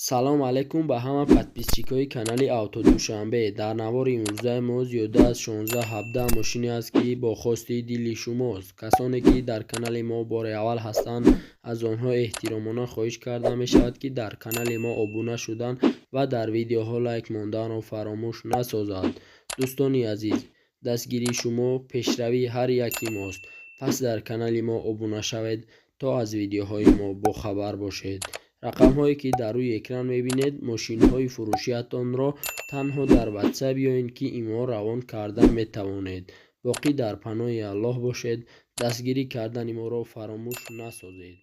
салом алайкум ба ҳама подписчикои канали Автодушанбе. Дар навори имрӯзаи мо зиёда аз 16-17 мошине аст ки бо хости дили шумост. Касоне ки дар канали мо бори аввал ҳастанд, аз онҳо эҳтиромона хоҳиш карда мешавад ки дар канали мо обуна шуданд ва дар видеоҳо лайк монданро фаромӯш насозанд. дӯстони азиз, дастгирии шумо пешравии ҳар яки мост. пас дар канали мо обуна шавед то аз видеоҳои мо бохабар бошед. рақамҳое ки дар рӯи экран мебинед мошинҳои фурӯшиатонро танҳо дар ватсап ёед ки имо равон карда метавонед. боқӣ дар паноҳи Аллоҳ бошед. дастгирӣ кардани моро фаромӯш насозед.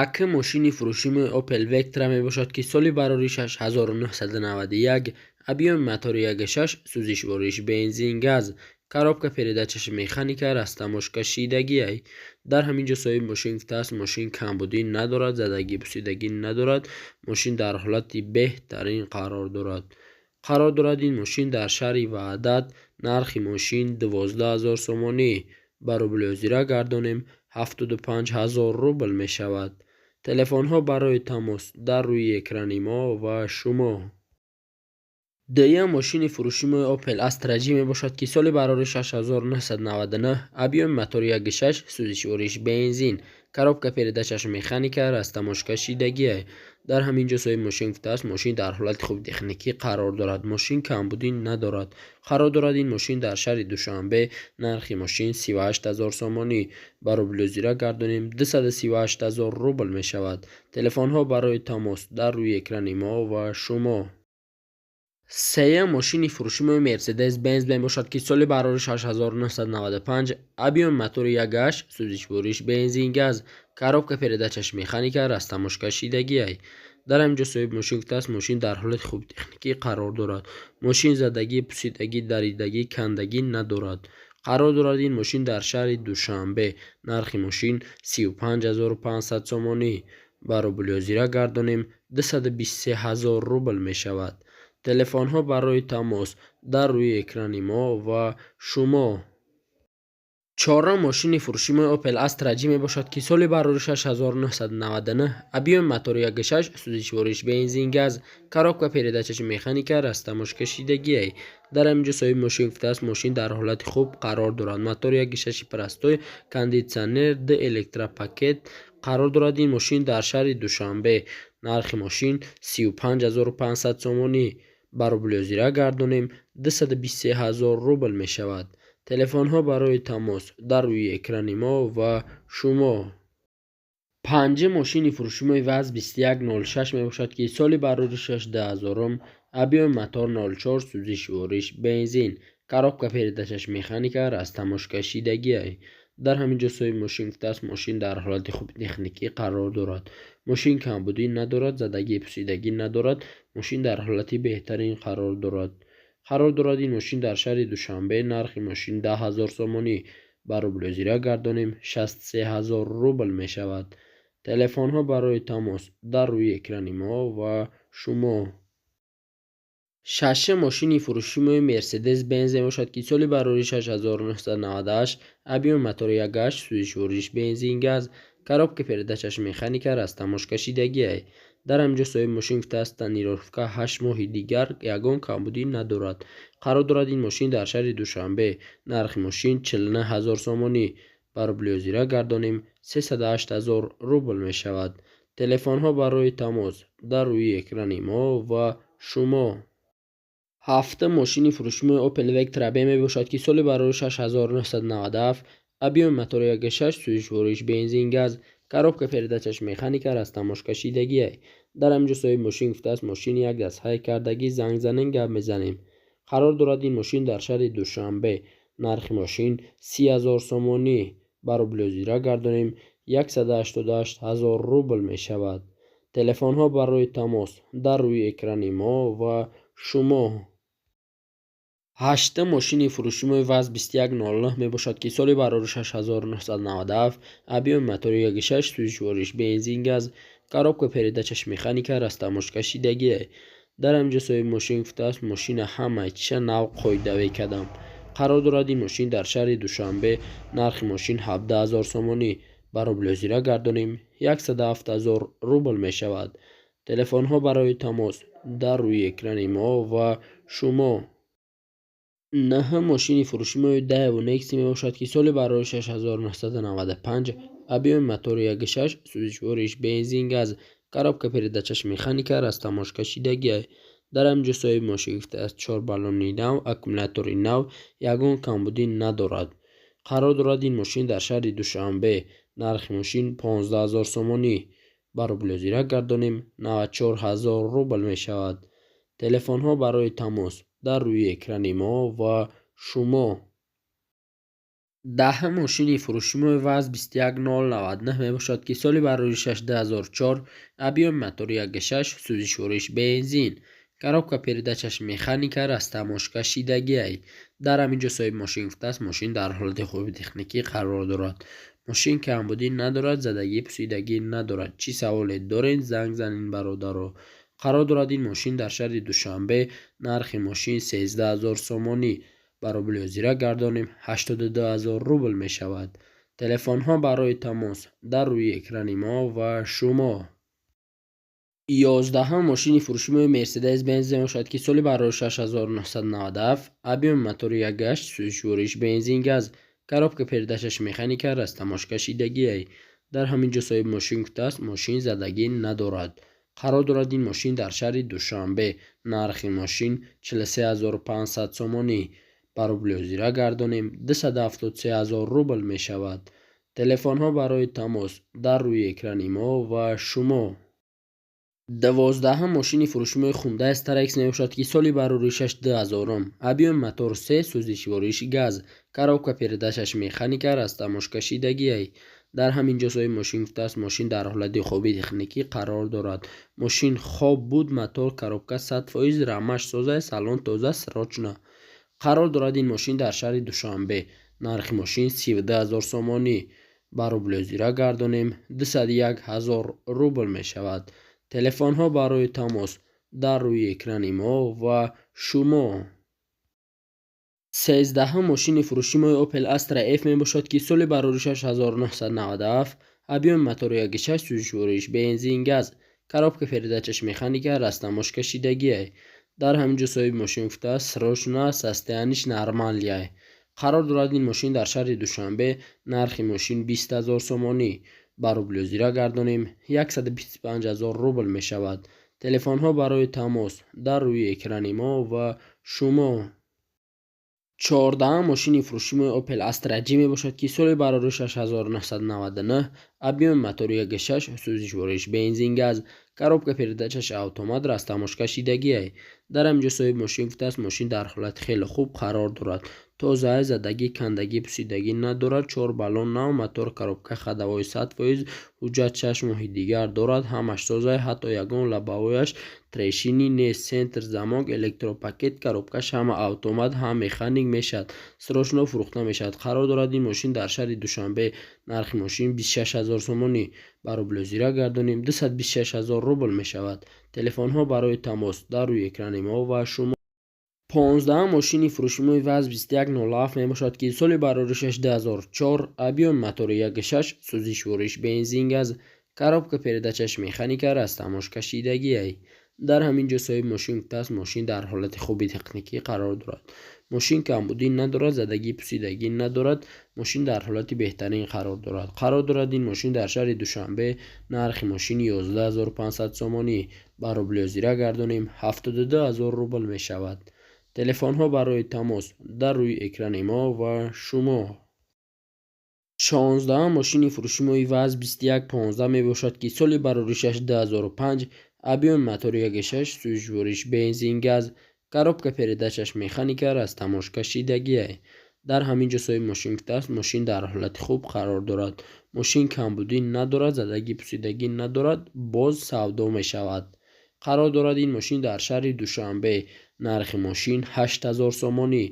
як мошини фурӯшии Opel Vectra мебошад ки соли барориш 1991, объёми мотори 1.6, сӯзишвориш бензин газ, коробка передачаи механика, растаможкашидагӣ. дар ҳамин ҷо соҳиби мошин гуфтааст мошин камбудӣ надорад, задагӣ пусидагӣ надорад. мошин дар ҳолати беҳтарин қарор дорад. ин мошин дар шаҳри Ваҳдат. нархи мошин 12000 сомонӣ. ба рублёзира гардонем 75000 рубл мешавад. телефонҳо барои тамос дар рӯи экрани мо ва шумо. дуюм мошини фурӯшии Opel Astra J мебошад ки соли барориш 1999, объёми мотори 1.6, сӯзишвориш бензин, коробка передачаи механика, растаможкашидагӣ. дар ҳамин ҷо соҳиби мошин гуфтааст мошин дар ҳолати хуби техникӣ қарор дорад. мошин камбудӣ надорад. қарор дорад ин мошин дар шаҳри Душанбе. нархи мошин 38000 сомонӣ. ба рублёзира гардонем 238000 рубл мешавад. телефонҳо барои тамос дар рӯи экрани мо ва шумо. сеюм мошини фурӯшии Mercedes-Benz мебошад ки соли барориш 1995, объёми мотори 1.8, сӯзишвориш бензин газ, коробка передачаи механика, растаможкашидагӣ. дар ҳамин ҷо соҳиби мошин гуфтааст мошин дар ҳолати хуби техникӣ қарор дорад. мошин задагӣ, пусидагӣ, даридагӣ, кандагӣ надорад. қарор дорад ин мошин дар шаҳри Душанбе. нархи мошин 35500 сомонӣ. ба рублёзира гардонем 223000 рубл мешавад. телефонҳо барои тамос дар рӯи экрани мо ва шумо. чорум мошини фурӯшии Opel Astra J мебошад ки соли барориш 1999, объёми мотори 1.6, сӯзишвориш бензин газ, коробка передачаи механика, растаможкашидагӣ. дар ҳамин ҷо соҳиби мошин гуфтааст мошин дар ҳолати хуб қарор дорад. мотори 1.6 простой, кондитсионер, д электропакет қарор дорад. ин мошин дар шаҳри Душанбе. нархи мошин 35500 сомонӣ. ба рублёзира гардонем 223000 рубл мешавад. телефонҳо барои тамос дар рӯи экрани мо ва шумо. панҷум мошини фурӯшии VAZ-2106 мебошад ки соли барориш 18000, объёми мотор 04, сӯзишвориш бензин, коробка передачаи механика, растаможкашидагӣ. дар ҳамин ҷо соҳиби мошин гуфтааст мошин дар ҳолати хуби техникӣ қарор дорад. мошин камбудӣ надорад, задагӣ пусидагӣ надорад. мошин дар ҳолати беҳтарин қарор дорад. қарор дорад ин мошин дар шаҳри Душанбе. нархи мошин 10000 сомонӣ. ба рублёзира гардонем 63000 рубл мешавад. телефонҳо барои тамос дар рӯи экрани мо ва шумо. шашум мошини фурӯшии Mercedes-Benz мебошад ки соли барориш 1998, объёми мотори 1.8, сӯзишвориш бензин газ, коробка передачаи механика, растаможкашидагӣ. дар ҳамин ҷо соҳиби мошин гуфтааст тонировка 8 моҳи дигар ягон камбудӣ надорад. қарор дорад ин мошин дар шаҳри Душанбе. нархи мошин 49000 сомонӣ. ба рублёзира гардонем 308000 рубл мешавад. телефонҳо барои тамос дар рӯи экрани мо ва шумо. ҳафтум мошини фурӯшии Opel Vectra B мебошад ки соли барориш 1997, объёми мотори 1.6, сӯзишвориш бензин газ, коробка передачаи механика, растаможкашидагӣ. дар ҳамин ҷо соҳиби мошин гуфтааст мошини як дастҳай кардагӣ занг занем гап мезанем. қарор дорад ин мошин дар шаҳри Душанбе. нархи мошин 30000 сомонӣ. ба рублёзира гардонем 188000 рубл мешавад. телефонҳо барои тамос дар рӯи экрани мо ва шумо. ҳаштум мошини фурӯшии VAZ-2109 мебошад ки соли барориш 1997, объёми мотори 1.6, сӯзишвориш бензин газ, коробка передачаи механика, растаможкашидагӣ. дар ҳамин ҷо соҳиби мошин гуфтааст мошина ҳамаи чиша нав қоидави кардам. қарор дорад ин мошин дар шаҳри Душанбе. нархи мошин 17000 сомонӣ. ба рублёзира гардонем 107000 рубл мешавад. تلفن ها برای تماس در روی اکران ما و شما. نه ماشین فروشی ما 10 و نکسی می باشد که سال برای 6995 ابیون موتور 1.6 سوزشوارش بنزین گاز коробка передачаш механика растамош кашидагӣ дар ҳамҷо соҳиб мошин гуфтааст 4 баллони нав аккумулятори нав ягон камбудӣ надорад. қарор дорад ин мошин дар шаҳри душанбе нархи мошин 15000 сомонӣ ба рубли озира гардонем 94000 рубл мешавад. телефонҳо барои тамос дар рӯи экрани мо ва шумо. даҳа мошини фурӯшимои ваз 21099 мебошад ки соли бароришаш 2004 объёми мотори 1.6 сӯзишвориш бензин коробка передачаш механика растамошкашидагӣ. дар ҳамин ҷо соҳиби мошин гуфтааст мошин дар ҳолати хуби техникӣ қарор дорад. мошин камбудӣ надорад, задагӣ пусидагӣ надорад. чӣ саволе доред занг занед бародаро. қарор дорад ин мошин дар шаҳри душанбе нархи мошин 13000 сомонӣ ба рубли озира гардонем 82000 рубл мешавад. телефонҳо барои тамос дар рӯи экрани мо ва шумо. 11 мошини фурӯшимои мерседес бенз мебошад ки соли барои 6997 объёми мотори 1.8 сӯзишвориш бензин газ коробка передачаш механика растамошкашидагӣ. дар ҳамин ҷо соҳиби мошин гуфтааст мошин задагӣ надорад. қарор дорад ин мошин дар шаҳри душанбе нархи мошин 43500 сомонӣ ба рубли озира гардонем 273000 рубл мешавад. телефонҳо барои тамос дар рӯи экрани мо ва шумо. 12 мошини фурӯшимои Hyundai Starex мебошад ки соли бароришаш 2000 объёми мотор 3 сӯзишвориш газ коробка передачаш механика растамошкашидагӣ. дар ҳамин ҷо соҳиби мошин гуфтааст мошин дар ҳолати хуби техникӣ қарор дорад. мошин хоб буд, мотор коробка 100% рамаш соза, салон тоза, срочна. қарор дорад ин мошин дар шаҳри душанбе нархи мошин 32000 сомонӣ ба рубли озира гардонем 201000 рубл мешавад. телефонҳо барои тамос дар рӯи экрани мо ва шумо. 13 мошини фурӯшимои Opel Astra F мебошад ки соли бароришаш 1997 объёми мотори 1.6 сӯзишвориш бензин газ коробка передачаш механика растамошкашидагӣ. дар ҳамин ҷо соҳиби мошин гуфтааст срочна состояниш нормалия. қарор дорад ин мошин дар шаҳри душанбе нархи мошин 20000 сомонӣ ба рубли озира гардонем 125000 рубл мешавад. телефонҳо барои тамос дар рӯи экрани мо ва шумо. 14 мошини фурӯшимои Opel Astra G мебошад ки соли бароришаш 1999 объёми мотори 1.6 сӯзишвориш бензин газ коробка передачаш автомат растамошкашидагӣ. дар ҳамин ҷо соҳиби мошин гуфтааст мошин дар ҳолати хеле хуб қарор дорад. тоза, задагӣ, кандагӣ, пусидагӣ надорад. 4 баллон нав, мотор коробка ходовой 100%, ҳуҷҷат 6 моҳи дигар дорад. ҳамаш тоза, ҳатто ягон лабавояш трешини нест. центр замок, электропакет, коробкаш ҳама автомат, ҳам механик мешавад. срочно фурӯхта мешавад. қарор дорад ин мошин дар шаҳри душанбе нархи мошин 26000 сомонӣ ба рубли озира гардонем 226000 рубл мешавад. телефонҳо барои тамос дар рӯи экрани мо ва шумо. 15 мошини фурӯшимои ВАЗ 2107 мебошад ки соли бароришаш 2004 объёми мотори 1.6 сӯзишвориш бензин газ коробка передачаш механика растамошкашидагӣ. дар ҳамин ҷо соҳиби мошин гуфтааст мошин дар ҳолати хуби техникӣ қарор дорад. мошин камбудӣ надорад, задагӣ пусидагӣ надорад. мошин дар ҳолати беҳтарин қарор дорад. қарор дорад ин мошин дар шаҳри душанбе нархи мошин 11500 сомонӣ ба рубли озира гардонем 72000 рубл мешавад. телефонҳо барои тамос дар рӯи экрани мо ва шумо. 16 мошини фурӯшимои ВАЗ 2115 мебошад ки соли бароришаш 2005 объёми мотори 1.6 сӯзишвориш бензин газ коробка передачаш механика растамошкашидагӣ. дар ҳамин ҷо соҳиби мошин гуфтааст мошин дар ҳолати хуб қарор дорад. мошин камбудӣ надорад, задагӣ пусидагӣ надорад. боз савдо мешавад. қарор дорад ин мошин дар шаҳри душанбе нархи мошин 8000 сомонӣ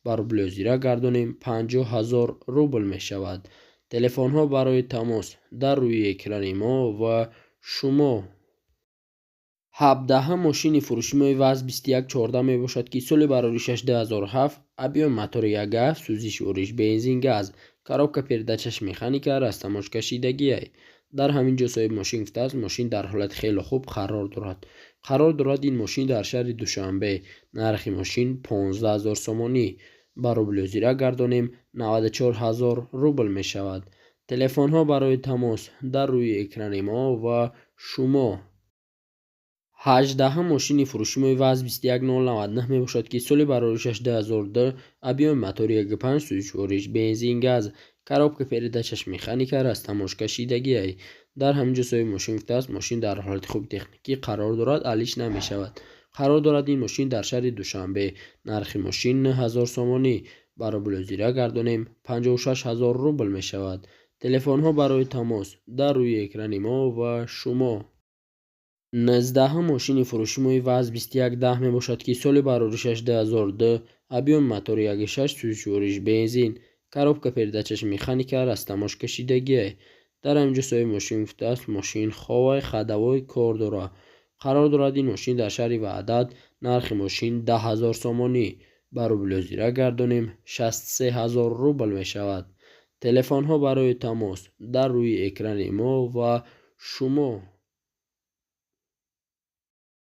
ба рубли озира гардонем 50000 рубл мешавад. телефонҳо барои тамос дар рӯи экрани мо ва шумо. 17 мошини фурӯшимои ВАЗ 2114 мебошад ки соли бароришаш 2007 объёми мотори 1.7 сӯзишвориш бензин газ коробка передачаш механика растамошкашидагӣ. дар ҳамин ҷо соҳиби мошин гуфтааст мошин дар ҳолати хеле хуб қарор дорад. Ин мошин дар шаҳри Душанбе. Нархи мошин 15 000 сомонӣ. ба рубли озира гардонем 94 000 рубл мешавад. телефонҳо барои тамос дар рӯи экрани мо ва шумо. 18 мошини фурӯшии ВАЗ 21099 мебошад ки соли бароришаш 2002, объеми мотори 1.5 сӯзишвориш бензин газ, коробка передачаш механика, растамош кашидагӣ. дар ҳамин ҷо соҳиби мошин гуфтааст мошин дар ҳолати хуби техникӣ қарор дорад, алиш намешавад. қарор дорад ин мошин дар шаҳри Душанбе. нархи мошин 9000 сомонӣ. ба рубли озира гардонем 56 000 рубл мешавад. телефонҳо барои тамос дар рӯи экрани мо ва шумо. 19 мошини фурӯшии ВАЗ 2110 мебошад ки соли бароришаш 2002, объеми мотори 1.6 сӯзишвориш бензин, коробка передачаш механика, растамош кашидагӣ. дар ҳамин ҷо соҳиби мошин гуфтааст мошин ховай хадавой кор дорад. қарор дорад ин мошин дар шаҳри Ваҳдат. нархи мошин 10 000 сомонӣ. ба рубли озира гардонем 63 000 рубл мешавад. телефонҳо барои тамос дар рӯи экрани мо ва шумо.